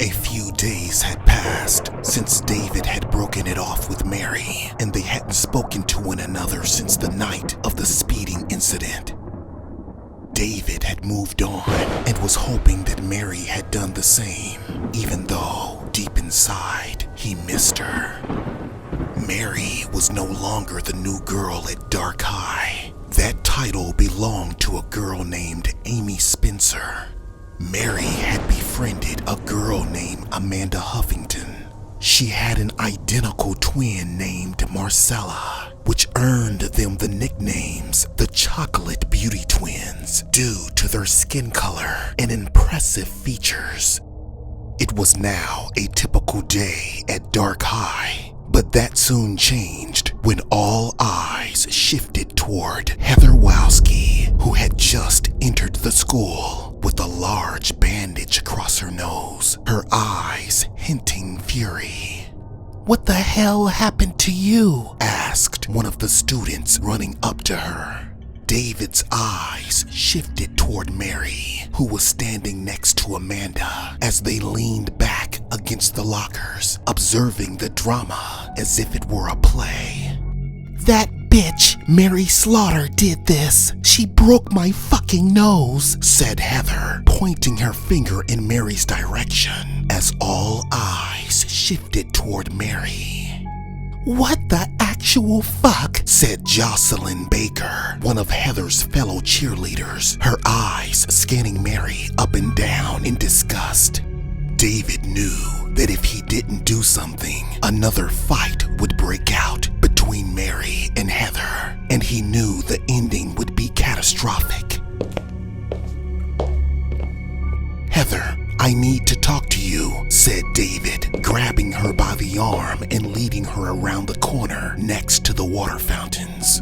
A few days had passed since David had broken it off with Mary, and they hadn't spoken to one another since the night of the speeding incident. David had moved on and was hoping that Mary had done the same, even though, deep inside, he missed her. Mary was no longer the new girl at Dark High. That title belonged to a girl named Amy Spencer. Mary had befriended a girl named Amanda Huffington. She had an identical twin named Marcella, which earned them the nicknames the Chocolate Beauty Twins due to their skin color and impressive features. It was now a typical day at Dark High, but that soon changed when all eyes shifted toward Heather Wowski, who had just entered the school with a large bandage across her nose, her eyes hinting fury. "What the hell happened to you?" asked one of the students running up to her. David's eyes shifted toward Mary, who was standing next to Amanda as they leaned back against the lockers, observing the drama as if it were a play. "That bitch, Mary Slaughter, did this. She broke my fucking nose," said Heather, pointing her finger in Mary's direction as all eyes shifted toward Mary. "What the actual fuck?" said Jocelyn Baker, one of Heather's fellow cheerleaders, her eyes scanning Mary up and down in disgust. David knew that if he didn't do something, another fight would break out between Mary and Heather, and he knew the ending would be catastrophic. "Heather, I need to talk to you," said David, grabbing her by the arm and leading her around the corner next to the water fountains.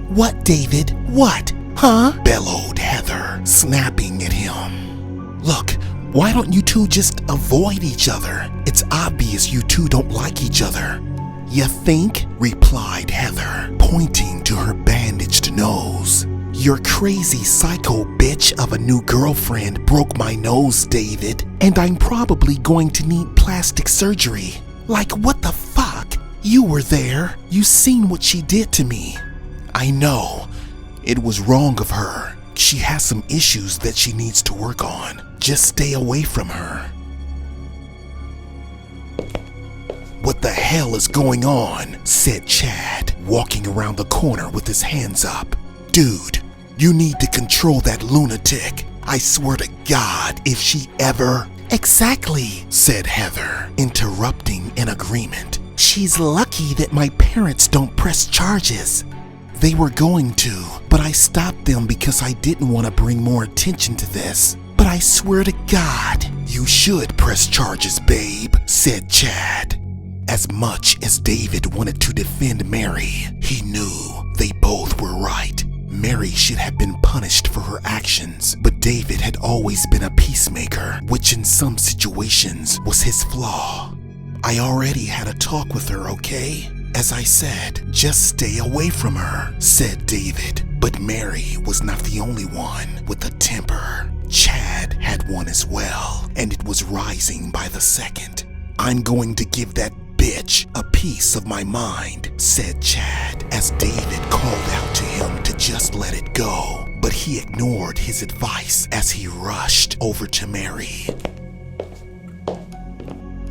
"What, David? What? Huh?" bellowed Heather, snapping at him. "Look, why don't you two just avoid each other? It's obvious you two don't like each other." "You think?" replied Heather, pointing to her bandaged nose. "Your crazy psycho bitch of a new girlfriend broke my nose, David, and I'm probably going to need plastic surgery. Like, what the fuck? You were there. You seen what she did to me." "I know. It was wrong of her. She has some issues that she needs to work on. Just stay away from her." "What the hell is going on?" said Chad, walking around the corner with his hands up. "Dude, you need to control that lunatic. I swear to God, if she ever—" "Exactly," said Heather, interrupting in agreement. "She's lucky that my parents don't press charges. They were going to, but I stopped them because I didn't want to bring more attention to this. But I swear to God—" "You should press charges, babe," said Chad. As much as David wanted to defend Mary, he knew they both were right. Mary should have been punished for her actions, but David had always been a peacemaker, which in some situations was his flaw. "I already had a talk with her, okay? As I said, just stay away from her," said David. But Mary was not the only one with a temper. Chad had one as well, and it was rising by the second. "I'm going to give that bitch a piece of my mind," said Chad, as David called out to him to just let it go. But he ignored his advice as he rushed over to Mary.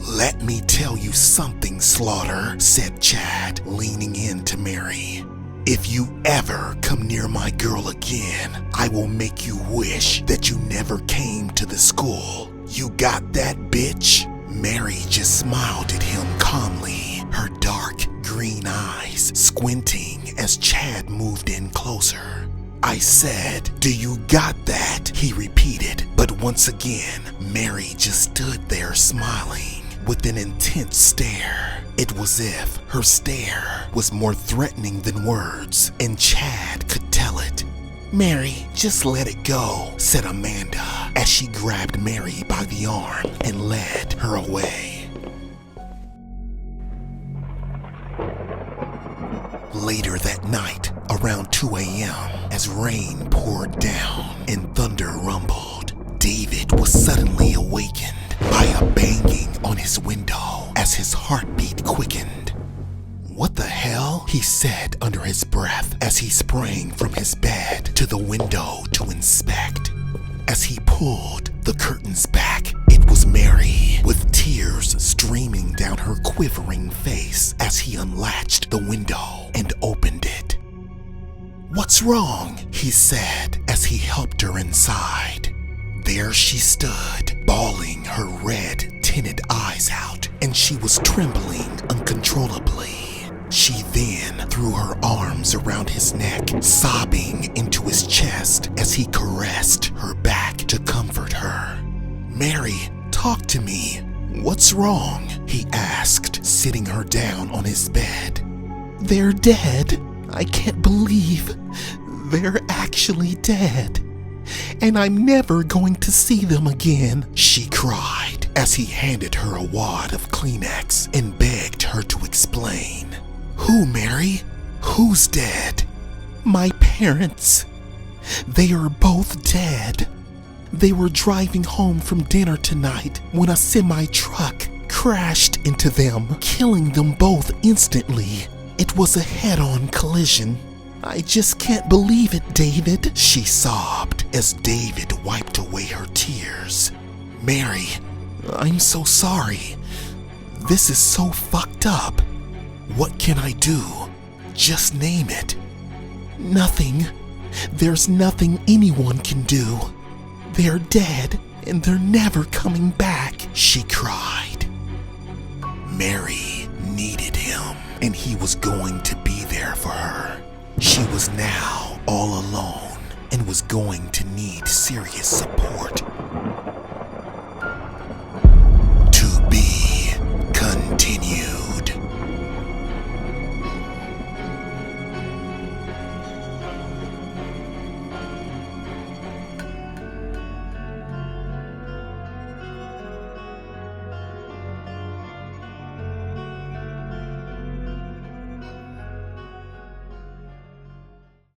"Let me tell you something, Slaughter," said Chad, leaning in to Mary. "If you ever come near my girl again, I will make you wish that you never came to the school. You got that, bitch?" Mary just smiled at him calmly, her dark green eyes squinting as Chad moved in closer. "I said, do you got that?" he repeated, but once again, Mary just stood there smiling with an intense stare. It was if her stare was more threatening than words, and Chad could tell it. "Mary, just let it go," said Amanda as she grabbed Mary by the arm and led her away. Later that night, around 2 a.m., as rain poured down and thunder rumbled, David was suddenly awakened by a banging said under his breath as he sprang from his bed to the window to inspect. As he pulled the curtains back, it was Mary, with tears streaming down her quivering face as he unlatched the window and opened it. "What's wrong?" he said as he helped her inside. There she stood, bawling her red, tinted eyes out, and she was trembling uncontrollably. She then threw her arms around his neck, sobbing into his chest as he caressed her back to comfort her. "Mary, talk to me. What's wrong?" he asked, sitting her down on his bed. "They're dead. I can't believe they're actually dead. And I'm never going to see them again," she cried as he handed her a wad of Kleenex and begged her to explain. "Who, Mary? Who's dead?" "My parents. They are both dead. They were driving home from dinner tonight when a semi-truck crashed into them, killing them both instantly. It was a head-on collision. I just can't believe it, David," she sobbed as David wiped away her tears. "Mary, I'm so sorry. This is so fucked up. What can I do? Just name it." "Nothing. There's nothing anyone can do. They're dead and they're never coming back," she cried. Mary needed him, and he was going to be there for her. She was now all alone and was going to need serious support.